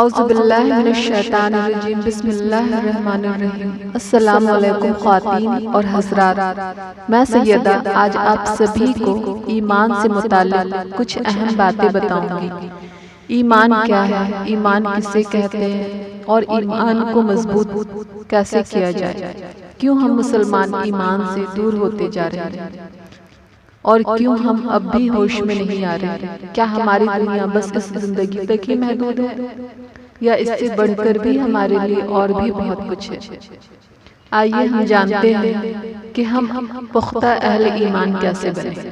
اعوذ باللہ من الشیطان الرجیم بسم اللہ الرحمن الرحیم۔ السلام علیکم خواتین اور حضرات، میں سیدہ آج آپ سبھی کو ایمان سے متعلق کچھ اہم باتیں بتاؤں گی۔ ایمان کیا ہے، ایمان کسے کہتے ہیں اور ایمان کو مضبوط کیسے کیا جائے، کیوں ہم مسلمان ایمان سے دور ہوتے جا رہے ہیں اور کیوں ہم اب بھی ہوش میں نہیں آ رہے۔ کیا ہماری دنیا بس اس زندگی تک ہی محدود ہے یا اس سے بڑھ کر بھی ہمارے لیے اور بھی بہت کچھ ہے؟ آئیے ہم جانتے ہیں کہ ہم پختہ اہل ایمان کیسے بنیں۔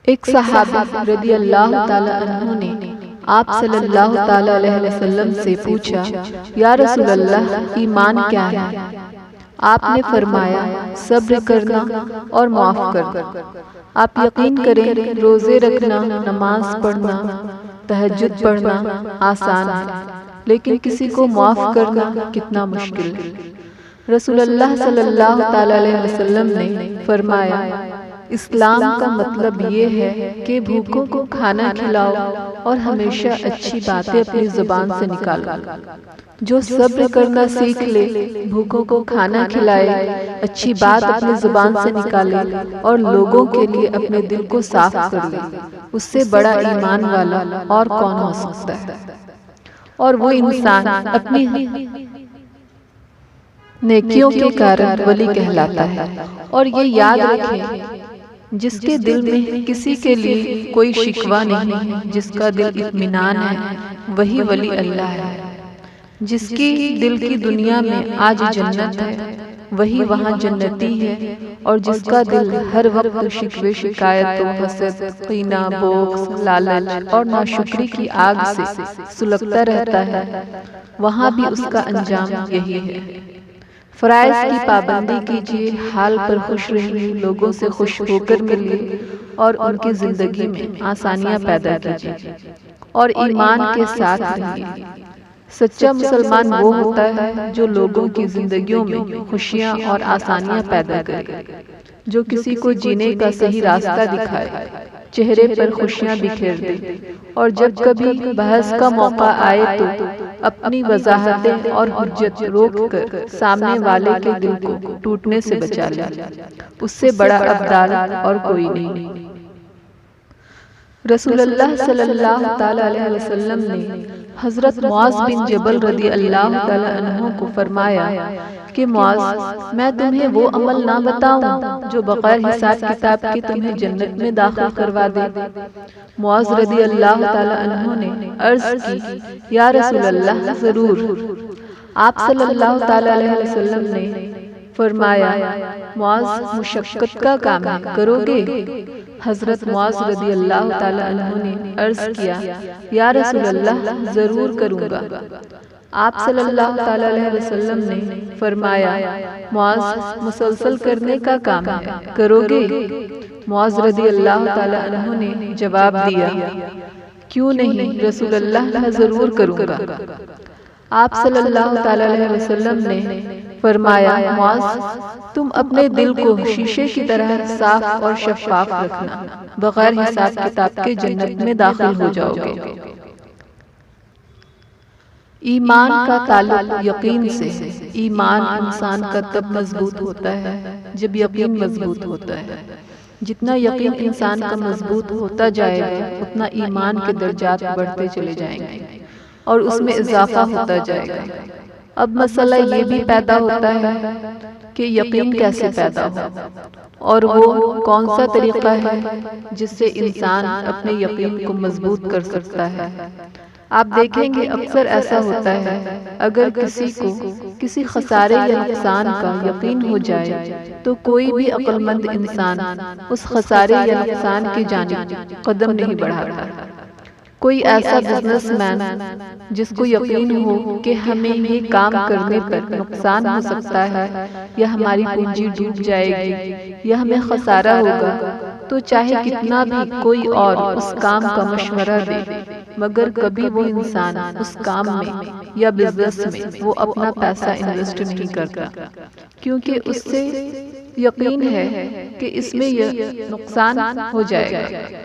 ایک صحابی رضی اللہ تعالی عنہ نے آپ صلی اللہ تعالی علیہ وسلم سے پوچھا، یا رسول اللہ ایمان کیا ہے؟ آپ نے فرمایا صبر کرنا اور معاف کرنا۔ آپ یقین کریں روزے رکھنا، نماز پڑھنا، تہجد پڑھنا آسان ہے، لیکن کسی کو معاف کرنا کتنا مشکل ہے۔ رسول اللہ صلی اللہ تعالی علیہ وسلم نے فرمایا اسلام کا مطلب یہ ہے کہ بھوکوں کو کھانا کھلاؤ اور ہمیشہ اچھی باتیں اپنی زبان سے نکالو۔ جو صبر کرنا سیکھ لے، بھوکوں کو کھانا کھلائے، اچھی بات اپنی زبان سے نکالے اور لوگوں کے لیے اپنے دل کو صاف کر لے، اس سے بڑا ایمان والا اور کون ہو سکتا ہے؟ اور وہ انسان اپنی نیکیوں کے کارن ولی کہلاتا ہے۔ اور یہ یاد رکھیں، جس کے دل میں کسی کے لیے کوئی شکوہ نہیں، جس کا دل اطمینان ہے، وہی ولی اللہ ہے۔ جس کی دل کی دنیا میں آج جنت ہے، وہی وہاں جنتی ہے، اور جس کا دل ہر وقت شکوے شکایت و حسد، کینہ، بغض، لالچ اور ناشکری کی آگ سے سلگتا رہتا ہے، وہاں بھی اس کا انجام یہی ہے۔ فرائض کی پابندی کیجیے، حال پر خوش رہیے، لوگوں سے خوش ہو کر ملیے اور ان کی زندگی میں آسانیاں پیدا کیجیے اور ایمان کے ساتھ رہیے۔ سچا مسلمان وہ ہوتا ہے جو لوگوں کی زندگیوں میں خوشیاں اور آسانیاں پیدا کرے، جو کسی کو جینے کا صحیح راستہ دکھائے، چہرے پر خوشیاں بکھیر دے، اور جب کبھی بحث کا موقع آئے تو اپنی وضاحتیں اور حجت روک کر سامنے والے کے دل کو ٹوٹنے سے بچا لے۔ اس سے بڑا ابدال اور کوئی نہیں۔ رسول اللہ صلی اللہ تعالی علیہ وسلم نے حضرت معاذ بن جبل رضی اللہ تعالی عنہ کو فرمایا کہ معاذ، میں تمہیں وہ عمل نہ بتاؤں جو بغیر حساب کتاب کے تمہیں جنت میں داخل کروا دے؟ معاذ رضی اللہ تعالی عنہ نے عرض کی، یا رسول اللہ ضرور۔ آپ صلی اللہ تعالی علیہ وسلم نے فرمایا معاذ مشقت کا کام ہے، کرو گے؟ حضرت معاذ رضی اللہ تعالی عنہ نے عرض کیا، یا رسول اللہ ضرور کروں گا۔ آپ صلی اللہ تعالی علیہ وسلم نے فرمایا معاذ مسلسل کرنے کا کام ہے، کرو گے؟ معاذ رضی اللہ تعالی عنہ نے جواب دیا، کیوں نہیں رسول اللہ، میں ضرور کروں گا۔ آپ صلی اللہ تعالی علیہ وسلم نے فرمایا معاذ، تم اپنے دل کو شیشے کی طرح صاف اور شفاف رکھنا، بغیر حساب کتاب کے جنت میں داخل ہو جاؤ گے۔ ایمان کا تعلق یقین سے ہے۔ ایمان انسان کا تب مضبوط ہوتا ہے جب یقین مضبوط ہوتا ہے۔ جتنا یقین انسان کا مضبوط ہوتا جائے گا، اتنا ایمان کے درجات بڑھتے چلے جائیں گے اور اس میں اضافہ ہوتا جائے گا۔ اب مسئلہ یہ بھی پیدا ہوتا ہے کہ یقین کیسے پیدا ہو، اور وہ کون سا طریقہ ہے جس سے انسان اپنے یقین کو مضبوط کر سکتا ہے۔ آپ دیکھیں گے اکثر ایسا ہوتا ہے، اگر کسی کو کسی خسارے یا نقصان کا یقین ہو جائے تو کوئی بھی عقل مند انسان اس خسارے یا نقصان کی جانب قدم نہیں بڑھاتا۔ کوئی ایسا بزنس مین جس کو یقین ہو کہ ہمیں یہ کام کرنے پر نقصان ہو سکتا ہے یا ہماری پونجی ڈوب جائے گی یا ہمیں خسارہ ہوگا، تو چاہے کتنا بھی کوئی اور اس کام کا مشورہ دے، مگر کبھی وہ انسان اس کام میں یا بزنس میں وہ اپنا پیسہ انویسٹ نہیں کرتا، کیونکہ اس سے یقین ہے کہ اس میں یہ نقصان ہو جائے گا۔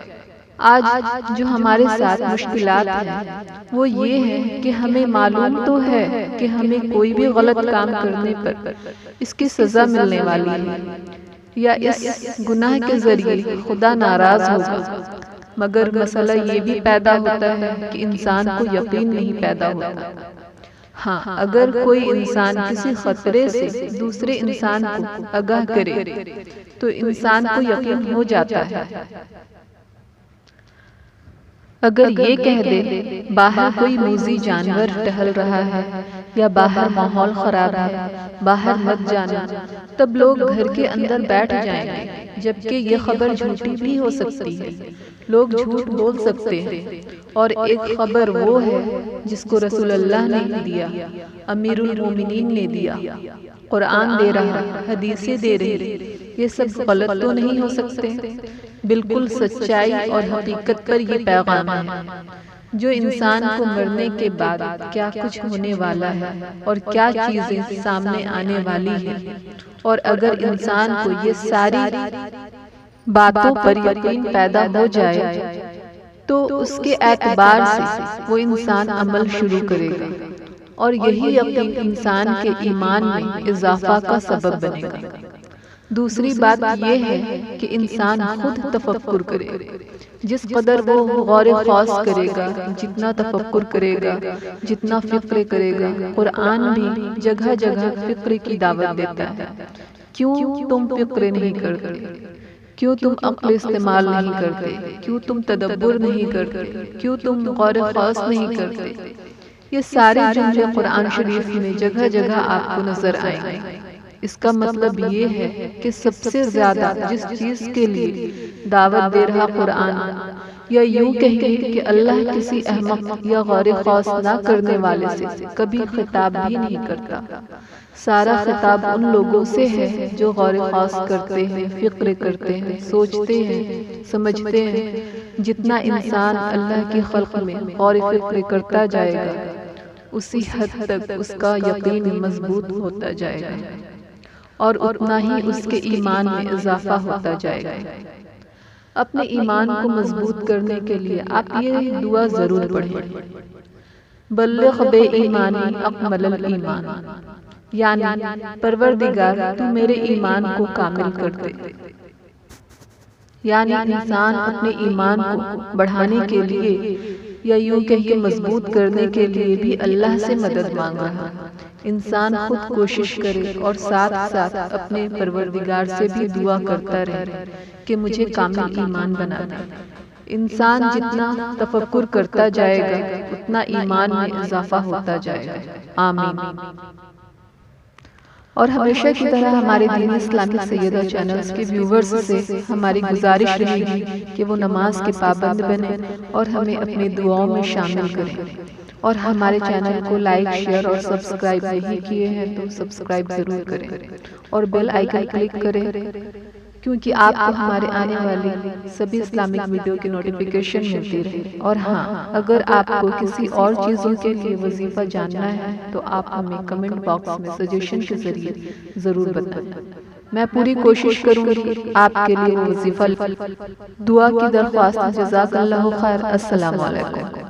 آج جو ہمارے ساتھ مشکلات ہیں وہ یہ ہے کہ ہمیں معلوم تو ہے کہ ہمیں کوئی بھی غلط کام کرنے پر اس کی سزا ملنے والی ہے یا اس گناہ کے ذریعے خدا ناراض ہوگا، مگر مسئلہ یہ بھی پیدا ہوتا ہے کہ انسان کو یقین نہیں پیدا ہوتا۔ ہاں، اگر کوئی انسان کسی خطرے سے دوسرے انسان کو آگاہ کرے تو انسان کو یقین ہو جاتا ہے۔ اگر یہ کہہ دے باہر کوئی موذی جانور ٹہل رہا ہے یا باہر ماحول خراب ہے، باہر مت جانا، تب لوگ گھر کے اندر بیٹھ جائیں گے، جبکہ یہ خبر جھوٹی بھی ہو سکتی ہے۔ لوگ جھوٹ بول سکتے ہیں، اور ایک خبر وہ ہے جس کو رسول اللہ نے دیا، امیر المومنین نے دیا، قرآن دے رہا، حدیثیں دے رہی، یہ سب غلط تو نہیں ہو سکتے؟ بالکل سچائی اور حقیقت پر یہ پیغام ہے۔ جو انسان کو مرنے کے بعد کیا کچھ ہونے والا ہے اور کیا چیزیں سامنے آنے والی ہیں، اور اگر انسان کو یہ ساری باتوں پر یقین پیدا ہو جائے تو اس کے اعتبار سے وہ انسان عمل شروع کرے گا، اور یہی یقین انسان کے ایمان میں اضافہ کا سبب بنے گا۔ دوسری بات یہ ہے کہ انسان خود تفکر کرے، جس قدر وہ غور و خوض کرے گا، جتنا تفکر کرے گا، جتنا فکر کرے گا۔ قرآن بھی جگہ جگہ فکر کی دعوت دیتا ہے۔ کیوں تم فکر نہیں کرتے؟ کیوں تم عقل استعمال نہیں کرتے؟ کیوں تم تدبر نہیں کرتے؟ کیوں تم غور و خوض نہیں کرتے؟ یہ سارے جملے قرآن شریف میں جگہ جگہ آپ کو نظر آئیں گے۔ اس کا مطلب یہ ہے کہ سب سے زیادہ جس چیز کے لیے دعوت دے رہا قرآن، یا یوں کہیں کہ اللہ کسی احمق یا غور و خوض نہ کرنے والے سے کبھی خطاب بھی نہیں کرتا۔ سارا خطاب ان لوگوں سے ہے جو غور و خوض کرتے ہیں، فکر کرتے ہیں، سوچتے ہیں، سمجھتے ہیں۔ جتنا انسان اللہ کی خلق میں غور و فکر کرتا جائے گا، اسی حد تک اس کا یقین مضبوط ہوتا جائے گا، اور اتنا ہی اس کے ایمان میں اضافہ ہوتا جائے گا۔ اپنے ایمان کو مضبوط کرنے کے لیے آپ یہ دعا ضرور پڑھیں: بلغ بے ایمانی اکمل الایمان، یعنی پروردگار تو میرے ایمان کو کامل کر دے۔ یعنی انسان اپنے ایمان کو بڑھانے کے لیے یا یوں کہ مضبوط کرنے کے لیے بھی اللہ سے مدد مانگ رہا ہے۔ انسان خود کوشش کرے اور ساتھ ساتھ اپنے پروردگار سے بھی دعا کرتا رہے کہ مجھے کامل ایمان بنا دے۔ انسان جتنا تفکر کرتا جائے گا، اتنا ایمان میں اضافہ ہوتا جائے گا۔ آمین۔ اور ہمیشہ کی طرح ہمارے دین اسلامی سیدہ چینلز کے ویورز سے ہماری گزارش رہے گی کہ وہ نماز کے پابند بنیں اور ہمیں اپنی دعاؤں میں شامل کریں، اور ہمارے چینل کو لائک، شیئر اور سبسکرائب نہیں کیے ہیں تو سبسکرائب ضرور کریں، اور بیل آئیکن کلک کریں، کیونکہ آپ کو ہمارے آنے والی سبھی اسلامک ویڈیو کی نوٹیفیکیشن ملتی رہے۔ اور ہاں، اگر آپ کو کسی اور چیزوں کے لیے وظیفہ جاننا ہے تو آپ ہمیں کمنٹ باکس میں سجیشن کے ذریعے ضرور بتائیں۔ میں پوری کوشش کروں گی آپ کے لیے وظیفہ دعا کی درخواست۔ جزاک اللہ خیر۔ السلام علیکم۔